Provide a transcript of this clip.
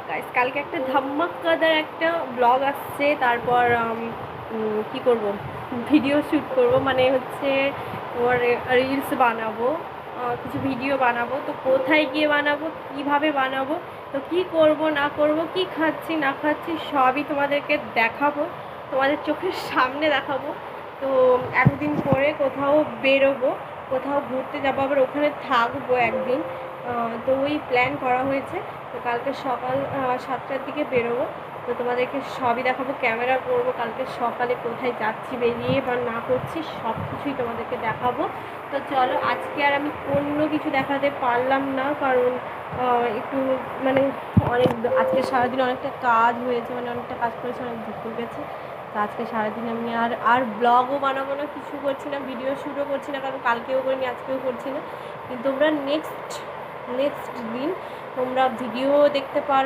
Guys, কালকে একটা ধামাকাদার একটা ব্লগ আসছে। তারপর কি করব, ভিডিও শ্যুট করব, মানে হচ্ছে তোমার রিলস বানাবো, কিছু ভিডিও বানাবো। তো কোথায় গিয়ে বানাবো, কিভাবে বানাবো, তো কি করব না করব, কি খাচ্ছি না খাচ্ছি সবই তোমাদেরকে দেখাবো, তোমাদের চোখের সামনে দেখাবো। তো এতদিন পরে কোথাও বেরোবো, কোথাও ঘুরতে যাবো, আবার ওখানে থাকবো একদিন। তো ওই প্ল্যান করা হয়েছে। তো কালকে সকাল 7টার দিকে বেরোবো। তো তোমাদেরকে সবই দেখাবো, ক্যামেরা করবো, কালকে সকালে কোথায় যাচ্ছি, বেরিয়ে বা না করছি সব কিছুই তোমাদেরকে দেখাবো। তো চলো, আজকে আর আমি অন্য কিছু দেখাতে পারলাম না, কারণ একটু মানে অনেক আজকে সারাদিন অনেকটা কাজ হয়েছে, মানে অনেকটা কাজ করেছে, অনেক দুপুর গেছে। তো আজকে সারাদিন আমি আর ব্লগও বানাবো না, কিছু করছি না, ভিডিও শ্যুটও করছি না, কারণ কালকেও করিনি আজকেও করছি না। কিন্তু তোমরা নেক্সট দিন তোমরা ভিডিও দেখতে পারো।